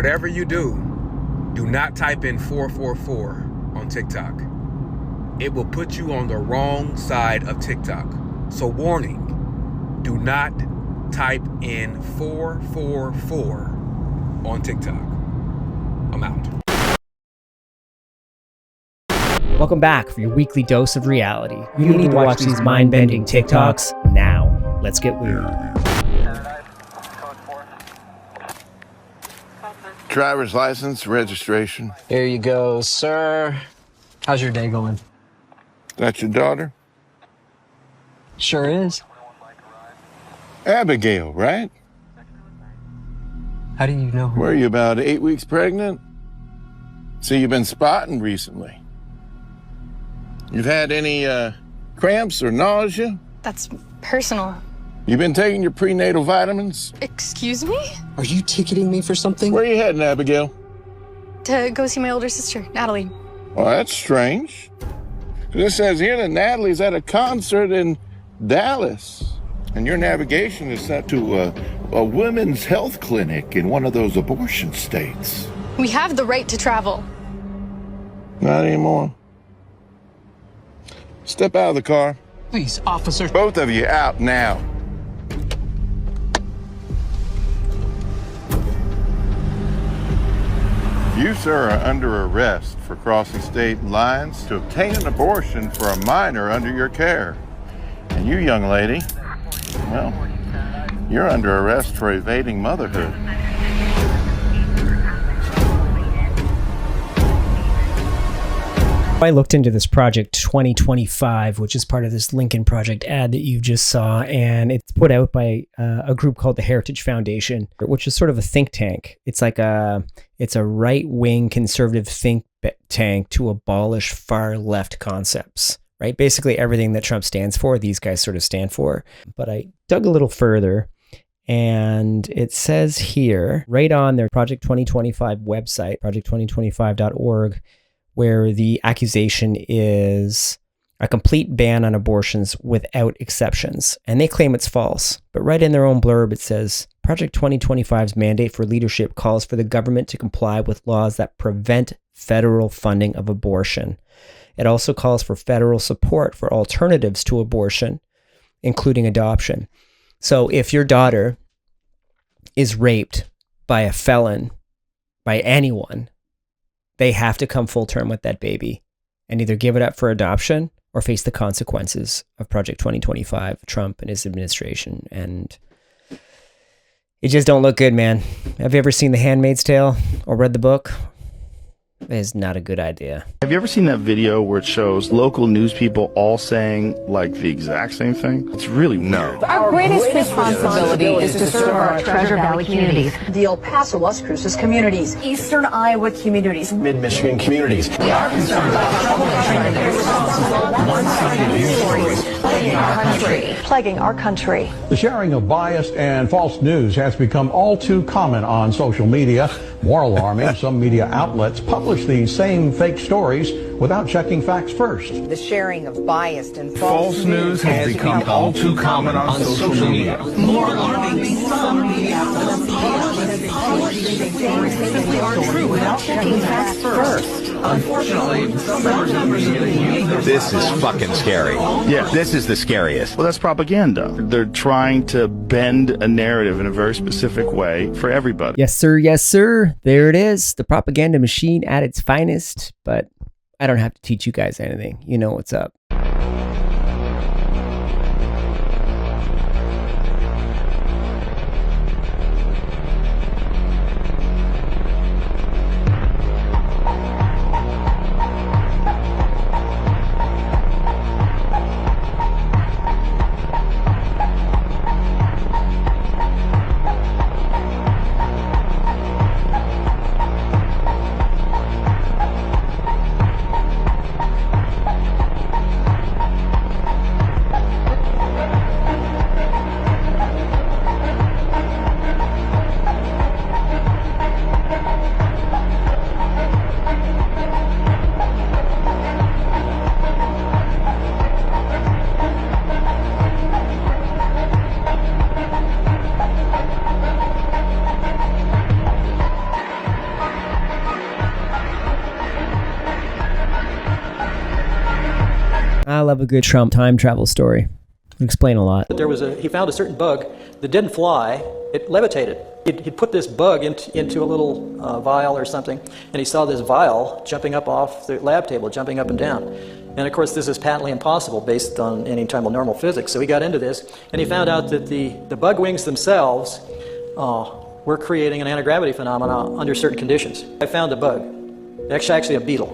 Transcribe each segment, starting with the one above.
whatever you do not type in 444 on TikTok. It will put you on the wrong side of TikTok. So warning, do not type in 444 on TikTok. I'm out. Welcome back for your weekly dose of reality. You need to watch these mind-bending TikToks now. Let's get weird. Driver's license, registration. Here you go, sir. How's your day going? That's your daughter? Sure is. Abigail, right? How do you know her? Were you about 8 weeks pregnant? See, you've been spotting recently. You've had any cramps or nausea? That's personal. You've been taking your prenatal vitamins? Excuse me? Are you ticketing me for something? Where are you heading, Abigail? To go see my older sister, Natalie. Well, that's strange. It says here that Natalie's at a concert in Dallas. And your navigation is set to a women's health clinic in one of those abortion states. We have the right to travel. Not anymore. Step out of the car. Please, officer. Both of you out now. You, sir, are under arrest for crossing state lines to obtain an abortion for a minor under your care. And you, young lady, well, you're under arrest for evading motherhood. I looked into this Project 2025, which is part of this Lincoln Project ad that you just saw, and it's put out by a group called the Heritage Foundation, which is sort of a think tank. It's like it's a right-wing conservative think tank to abolish far-left concepts, right? Basically everything that Trump stands for, these guys sort of stand for. But I dug a little further, and it says here, right on their Project 2025 website, project2025.org, where the accusation is a complete ban on abortions without exceptions. And they claim it's false. But right in their own blurb, it says, Project 2025's mandate for leadership calls for the government to comply with laws that prevent federal funding of abortion. It also calls for federal support for alternatives to abortion, including adoption. So if your daughter is raped by a felon, by anyone, they have to come full term with that baby and either give it up for adoption or face the consequences of Project 2025, Trump and his administration. And it just don't look good, man. Have you ever seen The Handmaid's Tale or read the book? It's not a good idea. Have you ever seen that video where it shows local news people all saying like the exact same thing? It's really weird. Our greatest responsibility is to serve our Treasure Valley communities, the El Paso, Las Cruces communities, Eastern Iowa communities, Mid-Michigan communities. We are concerned about troublemakers, one-sided stories plaguing our country. The sharing of biased and false news has become all too common on social media. More alarming, some media outlets publish these same fake stories without checking facts first. The sharing of biased and False news has become all too common on social media. More alarming, some media outlets simply aren't true without checking facts first. Unfortunately, some members of the media. This is fucking scary. Yeah, This is the scariest. well, that's propaganda. They're trying to bend a narrative in a very specific way for everybody. Yes, sir. Yes, sir. There it is. The propaganda machine at its finest. But I don't have to teach you guys anything. You know what's up. love a good Trump time travel story. It explain a lot. He found a certain bug that didn't fly, it levitated. He'd put this bug into a little vial or something, and he saw this vial jumping up off the lab table, jumping up and down. And of course, this is patently impossible based on any type of normal physics. So he got into this, and he found out that the bug wings themselves were creating an anti-gravity phenomena under certain conditions. I found a bug, actually a beetle.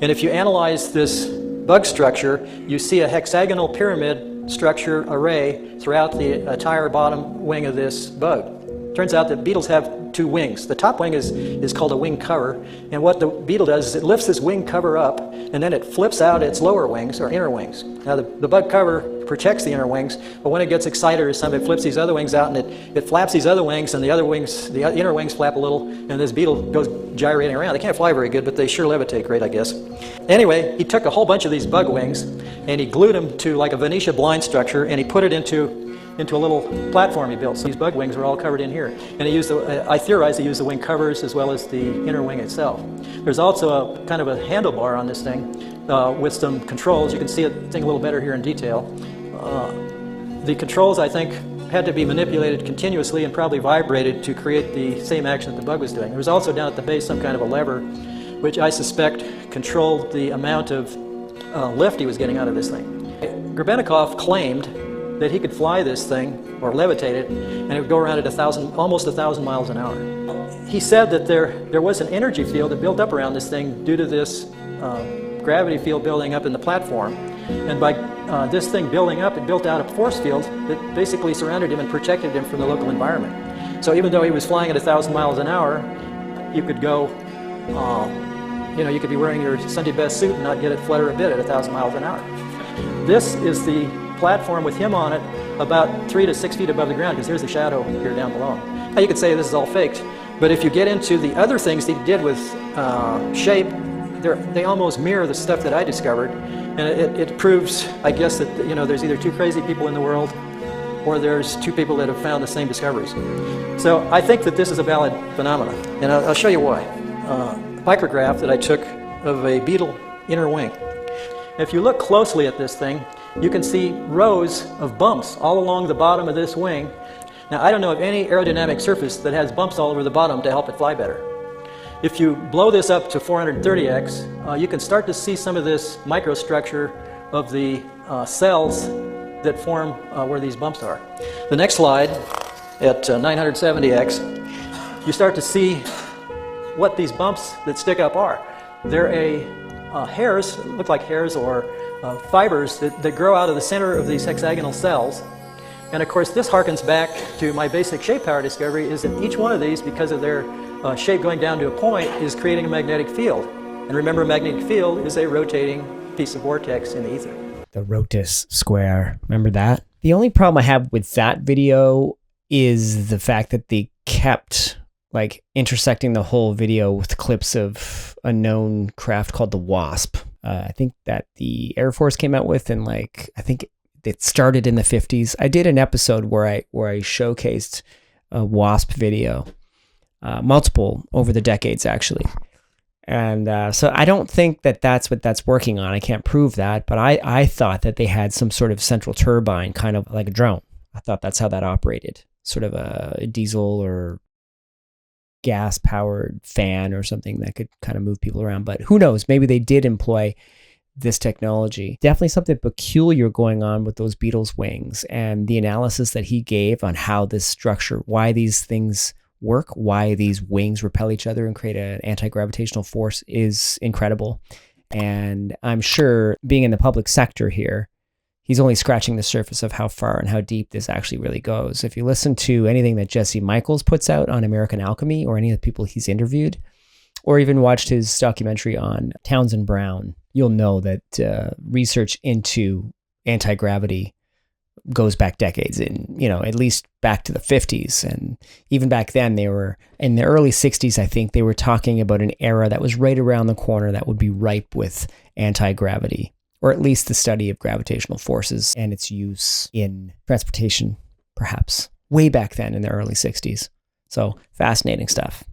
And if you analyze this bug structure, you see a hexagonal pyramid structure array throughout the entire bottom wing of this bug. Turns out that beetles have two wings. The top wing is called a wing cover, and what the beetle does is it lifts this wing cover up, and then it flips out its lower wings, or inner wings. Now the bug cover protects the inner wings, but when it gets excited or something, it flips these other wings out, and it flaps these other wings, and the inner wings flap a little, and this beetle goes gyrating around. They can't fly very good, but they sure levitate great, I guess. Anyway, he took a whole bunch of these bug wings, and he glued them to like a Venetia blind structure, and he put it into a little platform he built. So these bug wings were all covered in here. And he used I theorize he used the wing covers as well as the inner wing itself. There's also a kind of a handlebar on this thing with some controls. You can see it a little better here in detail. The controls, I think, had to be manipulated continuously and probably vibrated to create the same action that the bug was doing. There was also down at the base some kind of a lever, which I suspect controlled the amount of lift he was getting out of this thing. Grebennikov claimed that he could fly this thing, or levitate it, and it would go around at almost 1,000 miles an hour. He said that there was an energy field that built up around this thing due to this gravity field building up in the platform. And by this thing building up, it built out a force field that basically surrounded him and protected him from the local environment. So even though he was flying at 1,000 miles an hour, you could go, you could be wearing your Sunday best suit and not get it flutter a bit at 1,000 miles an hour. This is the platform with him on it about 3 to 6 feet above the ground, because there's a shadow here down below. Now you could say this is all faked, but if you get into the other things that he did with shape, they almost mirror the stuff that I discovered, and it proves, I guess, that there's either two crazy people in the world, or there's two people that have found the same discoveries. So I think that this is a valid phenomenon, and I'll show you why. Micrograph that I took of a beetle inner wing. If you look closely at this thing, you can see rows of bumps all along the bottom of this wing. Now, I don't know of any aerodynamic surface that has bumps all over the bottom to help it fly better. If you blow this up to 430x, you can start to see some of this microstructure of the cells that form where these bumps are. The next slide, at 970x, you start to see what these bumps that stick up are. They're hairs, look like hairs or fibers that grow out of the center of these hexagonal cells. And of course, this harkens back to my basic shape power discovery, is that each one of these, because of their shape going down to a point, is creating a magnetic field. And remember, a magnetic field is a rotating piece of vortex in the ether. The Rotus square. Remember that? The only problem I have with that video is the fact that they kept intersecting the whole video with clips of a known craft called the Wasp. I think that the Air Force came out with, and I think it started in the 50s. I did an episode where I showcased a Wasp video, multiple over the decades actually. And so I don't think that that's what that's working on. I can't prove that, but I thought that they had some sort of central turbine, kind of like a drone. I thought that's how that operated, sort of a diesel or gas-powered fan or something that could kind of move people around. But who knows? Maybe they did employ this technology. Definitely something peculiar going on with those beetles' wings, and the analysis that he gave on how this structure, why these things work, why these wings repel each other and create an anti-gravitational force is incredible. And I'm sure, being in the public sector here, he's only scratching the surface of how far and how deep this actually really goes. If you listen to anything that Jesse Michaels puts out on American Alchemy, or any of the people he's interviewed, or even watched his documentary on Townsend Brown, you'll know that research into anti-gravity goes back decades, in at least back to the 50s. And even back then, they were in the early 60s. I think they were talking about an era that was right around the corner that would be ripe with anti-gravity, or at least the study of gravitational forces and its use in transportation, perhaps way back then in the early 60s. So fascinating stuff.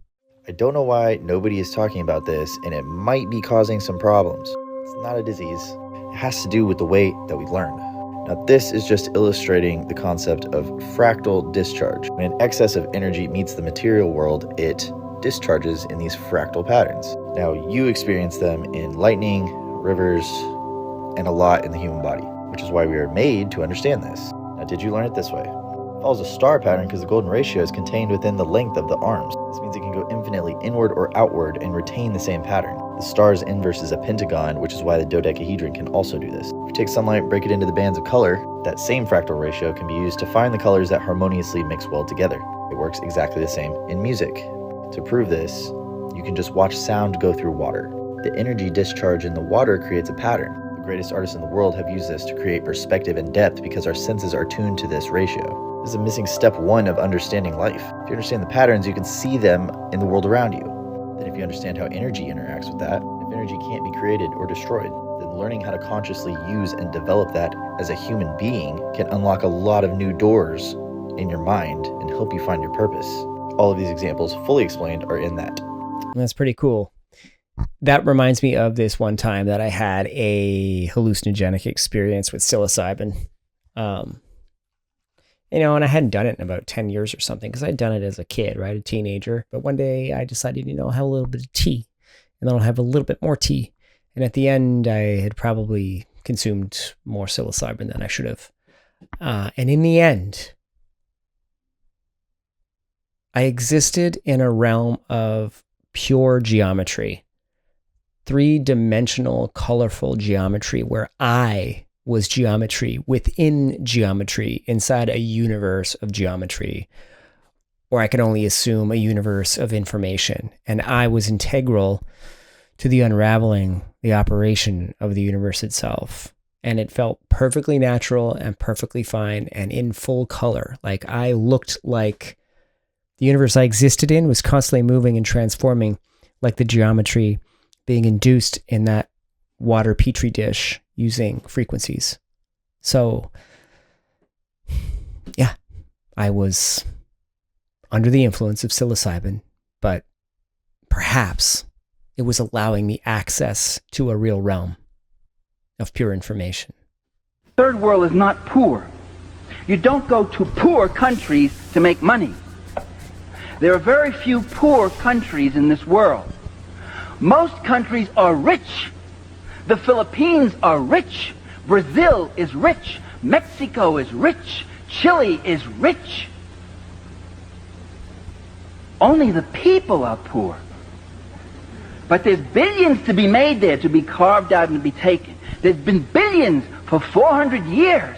I don't know why nobody is talking about this, and it might be causing some problems. It's not a disease. It has to do with the way that we learn. Now, this is just illustrating the concept of fractal discharge. When an excess of energy meets the material world, it discharges in these fractal patterns. Now, you experience them in lightning, rivers, and a lot in the human body, which is why we are made to understand this. Now, did you learn it this way? It follows a star pattern because the golden ratio is contained within the length of the arms. This means it can go infinitely inward or outward and retain the same pattern. The star's inverse is a pentagon, which is why the dodecahedron can also do this. If you take sunlight, break it into the bands of color, that same fractal ratio can be used to find the colors that harmoniously mix well together. It works exactly the same in music. To prove this, you can just watch sound go through water. The energy discharge in the water creates a pattern. The greatest artists in the world have used this to create perspective and depth because our senses are tuned to this ratio. This is a missing step one of understanding life. If you understand the patterns, you can see them in the world around you. Then if you understand how energy interacts with that, if energy can't be created or destroyed, then learning how to consciously use and develop that as a human being can unlock a lot of new doors in your mind and help you find your purpose. All of these examples, fully explained, are in that. That's pretty cool. That reminds me of this one time that I had a hallucinogenic experience with psilocybin. And I hadn't done it in about 10 years or something because I'd done it as a kid, right? A teenager. But one day I decided, I'll have a little bit of tea and then I'll have a little bit more tea. And at the end, I had probably consumed more psilocybin than I should have. And in the end, I existed in a realm of pure geometry, three-dimensional, colorful geometry where I was geometry within geometry inside a universe of geometry, or I could only assume a universe of information. And I was integral to the unraveling, the operation of the universe itself. And it felt perfectly natural and perfectly fine and in full color. Like I looked like the universe I existed in was constantly moving and transforming, like the geometry being induced in that water petri dish using frequencies. So, yeah, I was under the influence of psilocybin, but perhaps it was allowing me access to a real realm of pure information. Third world is not poor. You don't go to poor countries to make money. There are very few poor countries in this world. Most countries are rich. The Philippines are rich. Brazil is rich. Mexico is rich. Chile is rich. Only the people are poor. But there's billions to be made there, to be carved out and to be taken. There's been billions for 400 years.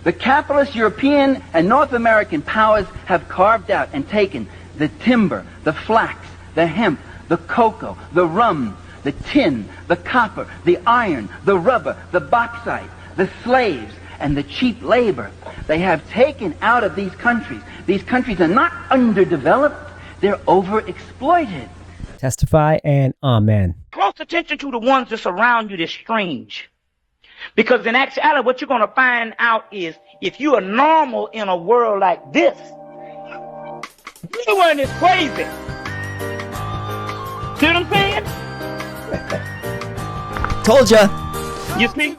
The capitalist European and North American powers have carved out and taken the timber, the flax, the hemp, the cocoa, the rum, the tin, the copper, the iron, the rubber, the bauxite, the slaves, and the cheap labor. They have taken out of these countries. These countries are not underdeveloped, they're overexploited. Testify and amen. Close attention to the ones that surround you that's strange. Because in actuality, what you're going to find out is if you are normal in a world like this, you weren't as crazy. See what I'm saying? Told ya. You see?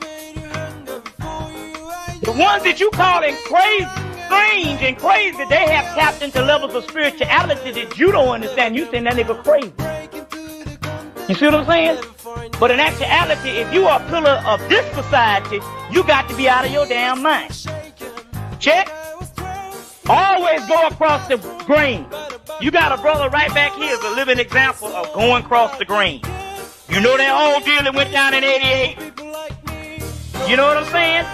The ones that you calling crazy, strange and crazy, they have tapped into levels of spirituality that you don't understand. You think that nigga crazy. You see what I'm saying? But in actuality, if you are a pillar of this society, you got to be out of your damn mind. Check. Always go across the grain. You got a brother right back here as a living example of going across the grain. You know that old deal that went down in 88? You know what I'm saying?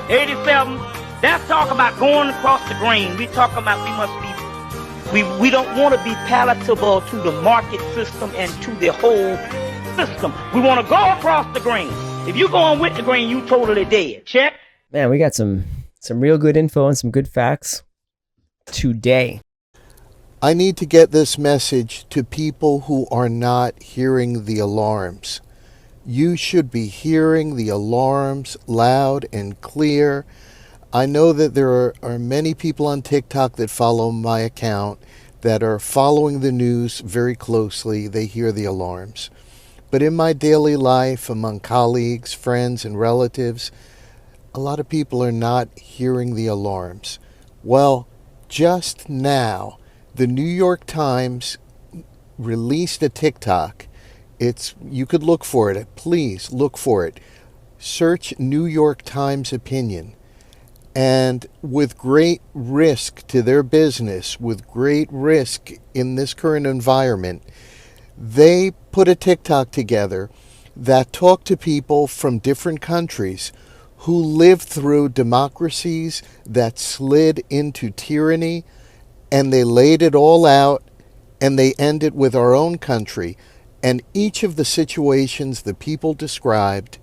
87. That's talking about going across the grain. We talking about we don't want to be palatable to the market system and to the whole system. We want to go across the grain. If you going with the grain, you totally dead. Check. Man, we got some real good info and some good facts today. I need to get this message to people who are not hearing the alarms. You should be hearing the alarms loud and clear. I know that there are many people on TikTok that follow my account that are following the news very closely. They hear the alarms. But in my daily life, among colleagues, friends, and relatives, a lot of people are not hearing the alarms. Well, just now, the New York Times released a TikTok. You could look for it. Please look for it. Search New York Times opinion. And with great risk to their business, with great risk in this current environment, they put a TikTok together that talked to people from different countries who lived through democracies that slid into tyranny, and they laid it all out, and they ended with our own country. And each of the situations the people described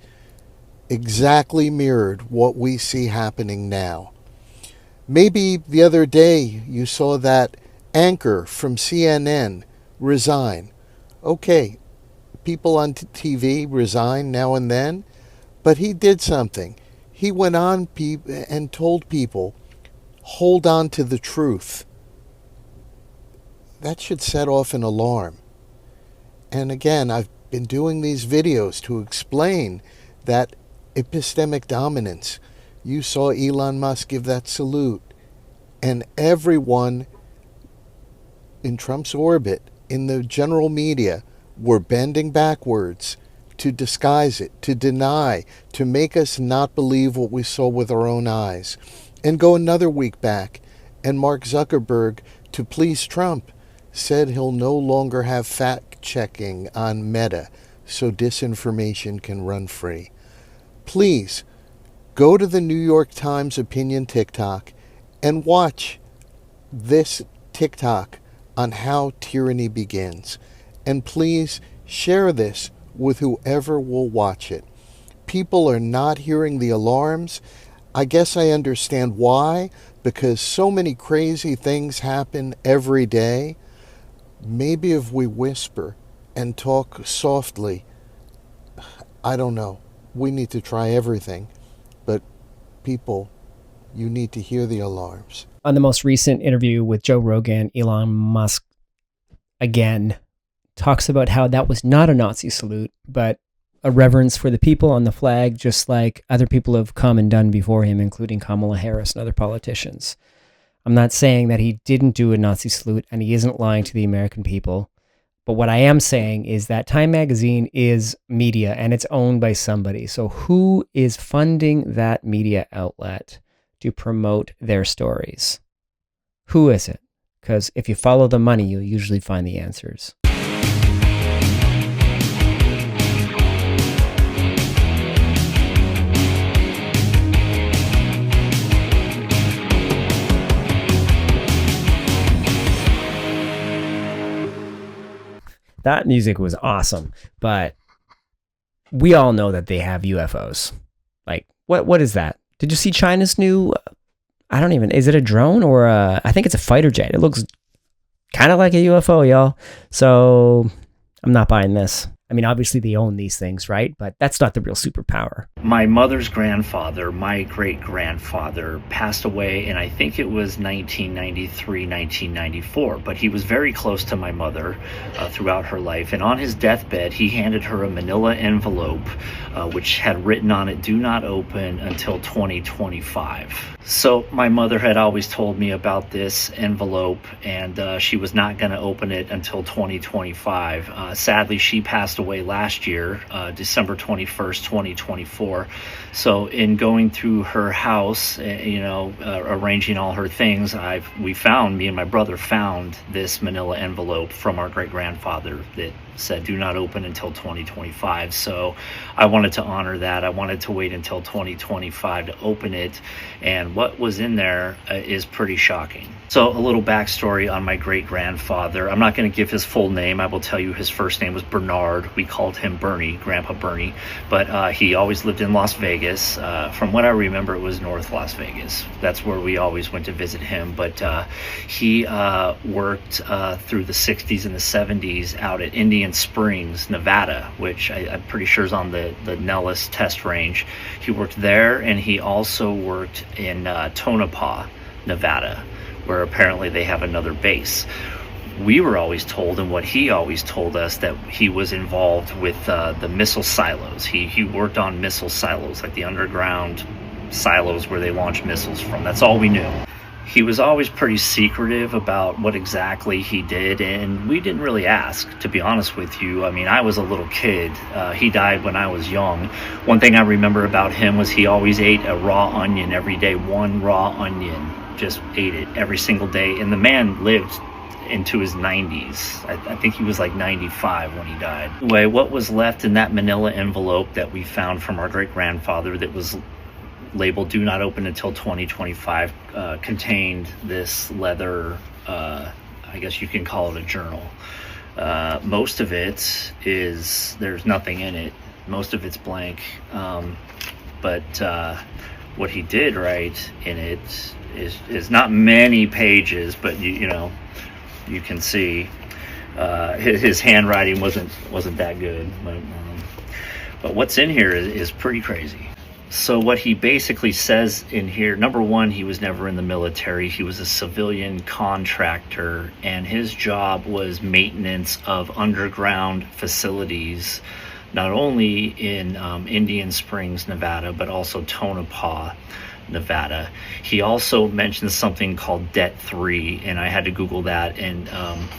exactly mirrored what we see happening now. Maybe the other day you saw that anchor from CNN resign. Okay, people on TV resign now and then, but he did something. He went on and told people, hold on to the truth. That should set off an alarm. And again, I've been doing these videos to explain that epistemic dominance. You saw Elon Musk give that salute. And everyone in Trump's orbit, in the general media, were bending backwards to disguise it, to deny, to make us not believe what we saw with our own eyes. And go another week back, and Mark Zuckerberg, to please Trump, said he'll no longer have fact-checking on Meta so disinformation can run free. Please, go to the New York Times opinion TikTok and watch this TikTok on how tyranny begins. And please share this with whoever will watch it. People are not hearing the alarms. I guess I understand why, because so many crazy things happen every day. Maybe if we whisper and talk softly, I don't know. We need to try everything. But people, you need to hear the alarms. On the most recent interview with Joe Rogan, Elon Musk, again, talks about how that was not a Nazi salute, but a reverence for the people on the flag, just like other people have come and done before him, including Kamala Harris and other politicians. I'm not saying that he didn't do a Nazi salute and he isn't lying to the American people. But what I am saying is that Time Magazine is media and it's owned by somebody. So who is funding that media outlet to promote their stories? Who is it? Because if you follow the money, you'll usually find the answers. That music was awesome, but we all know that they have UFOs. Like, what is that? Did you see China's new, is it a drone or I think it's a fighter jet. It looks kind of like a UFO, y'all. So I'm not buying this. I mean, obviously they own these things, right? But that's not the real superpower. My mother's grandfather, my great-grandfather, passed away in, I think it was 1993, 1994. But he was very close to my mother throughout her life. And on his deathbed, he handed her a manila envelope, which had written on it, "Do not open until 2025. So my mother had always told me about this envelope, and she was not going to open it until 2025. Sadly, she passed away last year, December 21st, 2024. So in going through her house, arranging all her things, me and my brother found this manila envelope from our great-grandfather that said do not open until 2025. So I wanted to honor that. I wanted to wait until 2025 to open it, and what was in there is pretty shocking. So a little backstory on my great-grandfather. I'm not going to give his full name. I will tell you his first name was Bernard. We called him Bernie, Grandpa Bernie, but he always lived in Las Vegas. From what I remember, it was North Las Vegas. That's where we always went to visit him, but he worked through the 60s and the 70s out at Indian Springs, Nevada, which I'm pretty sure is on the Nellis test range. He worked there, and he also worked in Tonopah, Nevada, where apparently they have another base. we were always told, and what he always told us, that he was involved with the missile silos. He worked on missile silos, like the underground silos where they launch missiles from. That's all we knew. He was always pretty secretive about what exactly he did, and we didn't really ask, to be honest with you. I mean, I was a little kid. He died when I was young. One thing I remember about him was he always ate a raw onion every day, one raw onion. Just ate it every single day, and the man lived into his 90s. I think he was like 95 when he died. Anyway, what was left in that manila envelope that we found from our great-grandfather that was labeled "Do Not Open Until 2025" contained this leather, I guess you can call it a journal. Most of it there's nothing in it. Most of it's blank. But what he did write in it is not many pages, but you know, you can see his handwriting wasn't that good. But what's in here is pretty crazy. So what he basically says in here, number one, he was never in the military. He was a civilian contractor, and his job was maintenance of underground facilities, not only in Indian Springs, Nevada, but also Tonopah, Nevada. He also mentions something called Det 3, and I had to Google that, and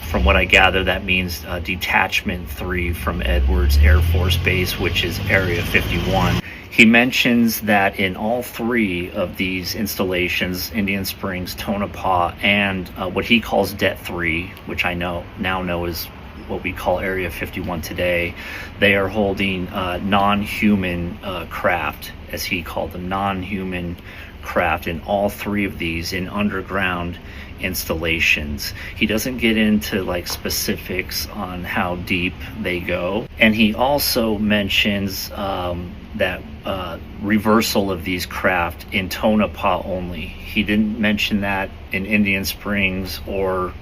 from what I gather, that means Detachment 3 from Edwards Air Force Base, which is Area 51. He mentions that in all three of these installations, Indian Springs, Tonopah, and what he calls Det 3, which I now know is what we call Area 51 today, they are holding non-human craft, as he called them, non-human craft in all three of these in underground installations. He doesn't get into like specifics on how deep they go, and he also mentions that reversal of these craft in Tonopah only. He didn't mention that in Indian Springs or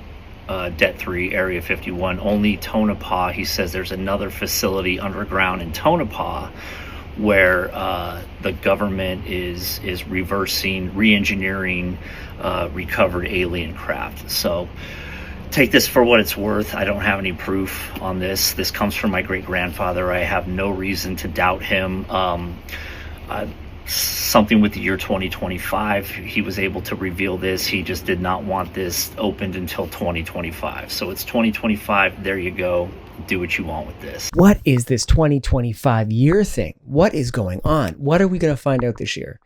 Det 3 Area 51, only Tonopah. He says there's another facility underground in Tonopah where the government is reversing, re-engineering recovered alien craft. So take this for what it's worth. I don't have any proof on this. This comes from my great-grandfather. I have no reason to doubt him. Something with the year 2025, he was able to reveal this. He just did not want this opened until 2025. So it's 2025. There you go. Do what you want with this. What is this 2025 year thing? What is going on? What are we going to find out this year?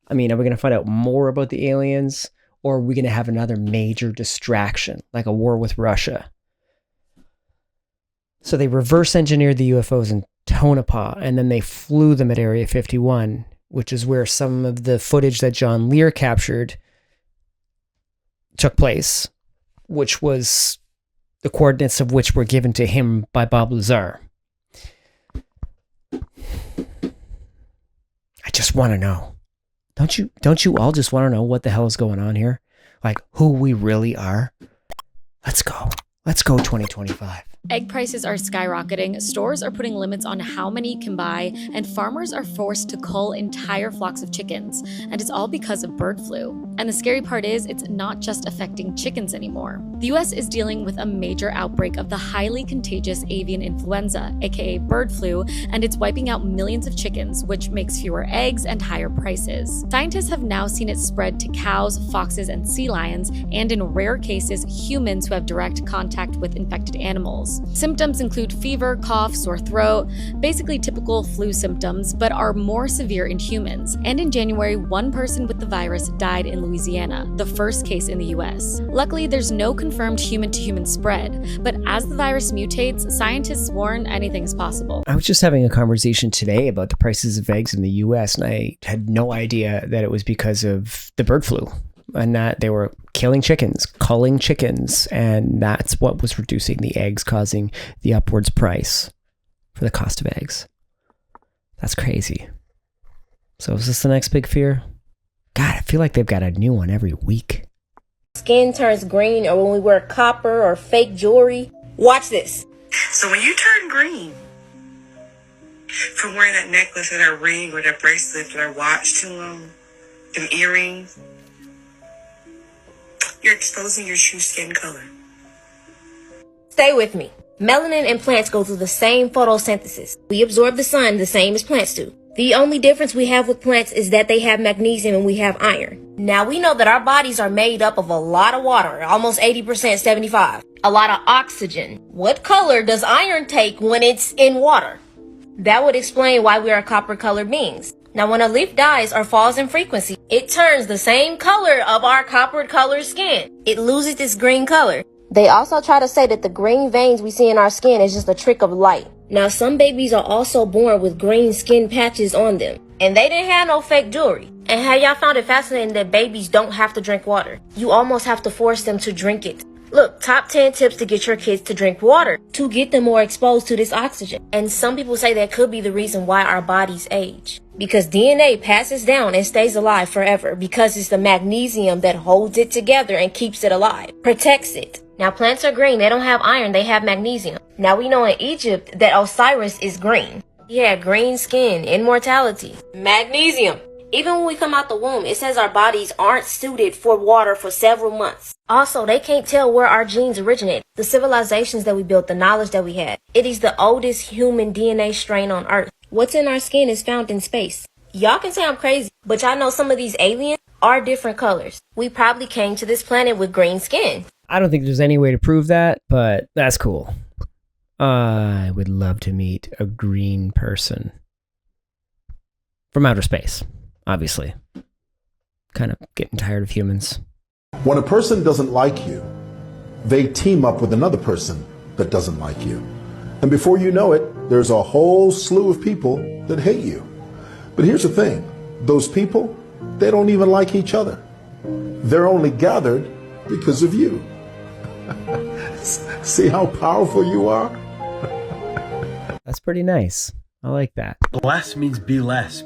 I mean, are we going to find out more about the aliens, or are we going to have another major distraction like a war with Russia? So they reverse engineered the UFOs in Tonopah, and then they flew them at Area 51, which is where some of the footage that John Lear captured took place, which was the coordinates of which were given to him by Bob Lazar. I just want to know. Don't you all just want to know what the hell is going on here? Like, who we really are? Let's go. Let's go 2025. Egg prices are skyrocketing, stores are putting limits on how many you can buy, and farmers are forced to cull entire flocks of chickens. And it's all because of bird flu. And the scary part is, it's not just affecting chickens anymore. The US is dealing with a major outbreak of the highly contagious avian influenza, aka bird flu, and it's wiping out millions of chickens, which makes fewer eggs and higher prices. Scientists have now seen it spread to cows, foxes, and sea lions, and in rare cases, humans who have direct contact with infected animals. Symptoms include fever, cough, sore throat, basically typical flu symptoms, but are more severe in humans. And in January, one person with the virus died in Louisiana, the first case in the US. Luckily, there's no confirmed human-to-human spread, but as the virus mutates, scientists warn anything's possible. I was just having a conversation today about the prices of eggs in the US, and I had no idea that it was because of the bird flu, and that they were killing chickens, culling chickens, and that's what was reducing the eggs, causing the upwards price for the cost of eggs. That's crazy. So is this the next big fear? God, I feel like they've got a new one every week. Skin turns green, or when we wear copper or fake jewelry. Watch this. So when you turn green from wearing that necklace or that ring or that bracelet or that watch too long, them earrings, you're exposing your true skin color. Stay with me. Melanin and plants go through the same photosynthesis. We absorb the sun the same as plants do. The only difference we have with plants is that they have magnesium and we have iron. Now we know that our bodies are made up of a lot of water, almost 80%, 75. A lot of oxygen. What color does iron take when it's in water? That would explain why we are copper-colored beings. Now when a leaf dies or falls in frequency, it turns the same color of our copper-colored skin. It loses its green color. They also try to say that the green veins we see in our skin is just a trick of light. Now some babies are also born with green skin patches on them. And they didn't have no fake jewelry. And have y'all found it fascinating that babies don't have to drink water? You almost have to force them to drink it. Look, top 10 tips to get your kids to drink water, to get them more exposed to this oxygen. And some people say that could be the reason why our bodies age. Because DNA passes down and stays alive forever because it's the magnesium that holds it together and keeps it alive, protects it. Now plants are green, they don't have iron, they have magnesium. Now we know in Egypt that Osiris is green. He had green skin, immortality, magnesium. Even when we come out the womb, it says our bodies aren't suited for water for several months. Also, they can't tell where our genes originate. The civilizations that we built, the knowledge that we had. It is the oldest human DNA strain on Earth. What's in our skin is found in space. Y'all can say I'm crazy, but y'all know some of these aliens are different colors. We probably came to this planet with green skin. I don't think there's any way to prove that, but that's cool. I would love to meet a green person. From outer space, obviously. Kind of getting tired of humans. When a person doesn't like you, they team up with another person that doesn't like you. And before you know it, there's a whole slew of people that hate you. But here's the thing, those people, they don't even like each other. They're only gathered because of you. See how powerful you are? That's pretty nice. I like that. Less means be less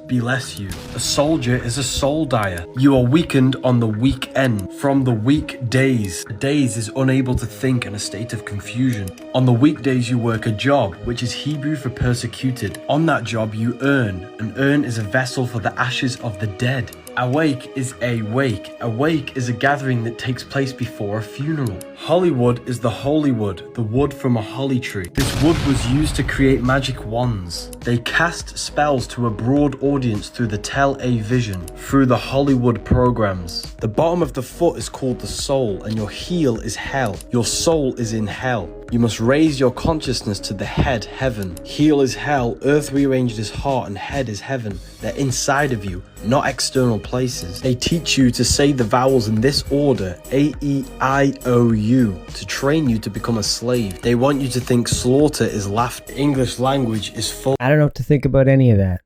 you. A soldier is a soul dyer. You are weakened on the weak end, from the weak days. Days is unable to think in a state of confusion. On the weekdays you work a job, which is Hebrew for persecuted. On that job you earn. An urn is a vessel for the ashes of the dead. Awake is a wake. A wake is a gathering that takes place before a funeral. Hollywood is the holy wood, the wood from a holly tree. This wood was used to create magic wands. They cast spells to a broad audience through the Tel-A vision, through the Hollywood programs. The bottom of the foot is called the soul, and your heel is hell. Your soul is in hell. You must raise your consciousness to the head, heaven. Heel is hell, earth rearranged is heart, and head is heaven. They're inside of you, not external places. They teach you to say the vowels in this order, A, E, I, O, U, to train you to become a slave. They want you to think slaughter is laughter. English language is full. I don't know what to think about any of that,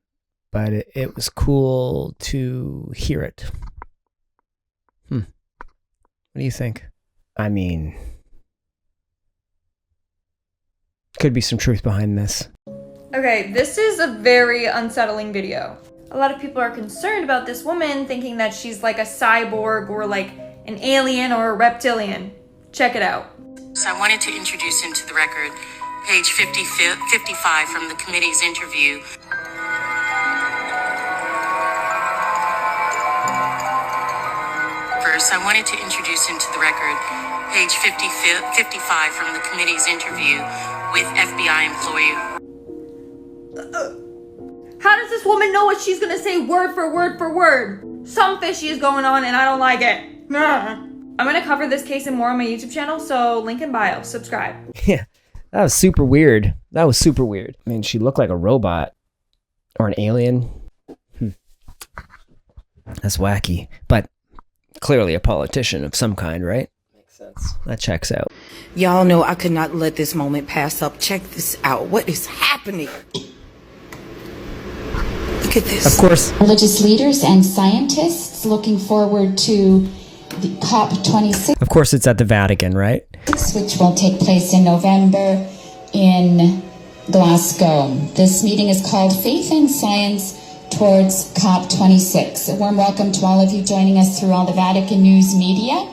but it was cool to hear it. What do you think? I mean, could be some truth behind this. Okay, this is a very unsettling video. A lot of people are concerned about this woman, thinking that she's like a cyborg or like an alien or a reptilian. Check it out. So I wanted to introduce into the record page 55 from the committee's interview. First, I wanted to introduce into the record page 55 from the committee's interview with FBI employee. How does this woman know what she's gonna say word for word for word? Some fishy is going on and I don't like it. I'm gonna cover this case and more on my YouTube channel, so link in bio, subscribe. Yeah, that was super weird. I mean, she looked like a robot or an alien. That's wacky, but clearly a politician of some kind, right? Makes sense. That checks out. Y'all know I could not let this moment pass up. Check this out. What is happening? Look at this. Of course. Religious leaders and scientists looking forward to the COP26. Of course, it's at the Vatican, right? Which will take place in November in Glasgow. This meeting is called Faith and Science Towards COP26. A warm welcome to all of you joining us through all the Vatican News media,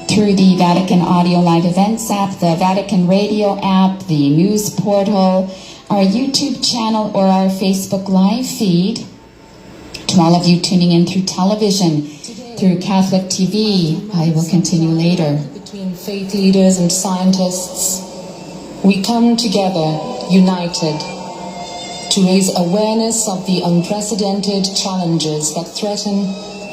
through the Vatican Audio Live Events app, the Vatican Radio app, the news portal, our YouTube channel, or our Facebook Live feed. To all of you tuning in through television, through Catholic TV, I will continue later. Between faith leaders and scientists. we come together, united, to raise awareness of the unprecedented challenges that threaten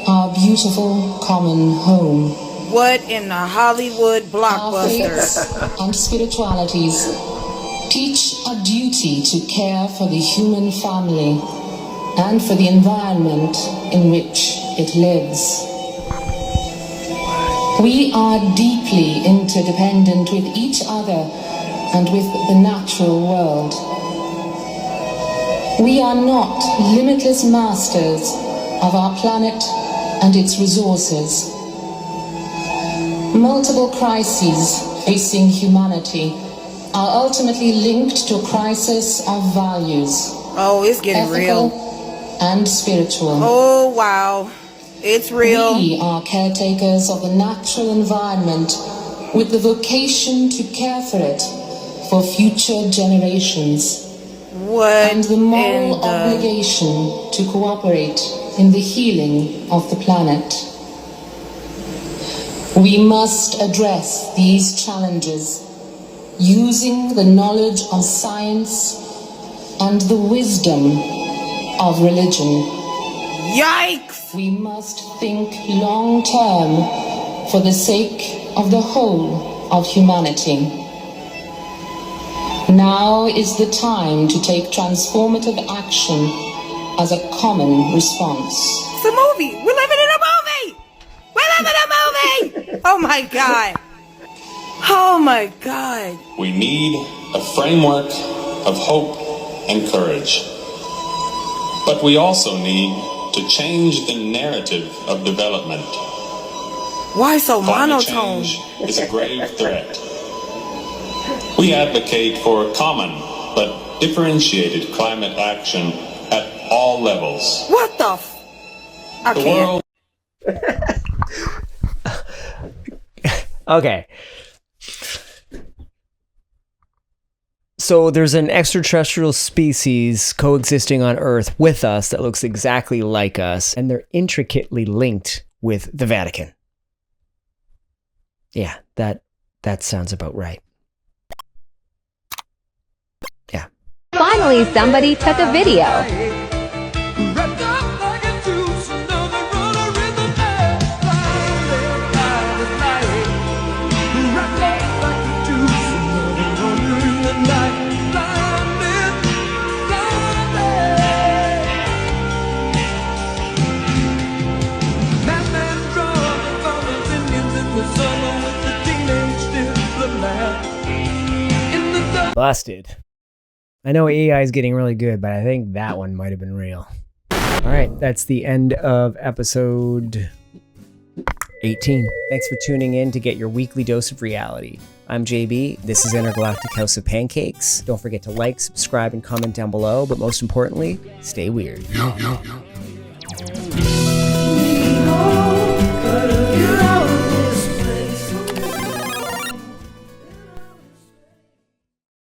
our beautiful common home. What in the Hollywood Our faiths blockbuster? and spiritualities teach a duty to care for the human family and for the environment in which it lives. We are deeply interdependent with each other and with the natural world. We are not limitless masters of our planet and its resources. Multiple crises facing humanity are ultimately linked to a crisis of values. Oh, it's getting ethical real. And spiritual. Oh, wow. It's real. We are caretakers of the natural environment with the vocation to care for it for future generations. What and the moral in the- obligation to cooperate in the healing of the planet. We must address these challenges using the knowledge of science and the wisdom of religion. Yikes! We must think long term for the sake of the whole of humanity. Now is the time to take transformative action as a common response. It's a movie. We're living in a movie. We're living in a movie. Oh my God. Oh my God. We need a framework of hope and courage. But we also need to change the narrative of development. Why so Climate monotone? change is a grave threat. We advocate for common but differentiated climate action at all levels. What the f? I The can't. world Okay. So there's an extraterrestrial species coexisting on Earth with us that looks exactly like us, and they're intricately linked with the Vatican. Yeah, that sounds about right. Yeah. Finally, somebody took a video. Busted. I know AI is getting really good, but I think that one might have been real. All right, that's the end of episode 18. Thanks for tuning in to get your weekly dose of reality. I'm JB. This is Intergalactic House of Pancakes. Don't forget to like, subscribe, and comment down below, but most importantly, stay weird. Yo.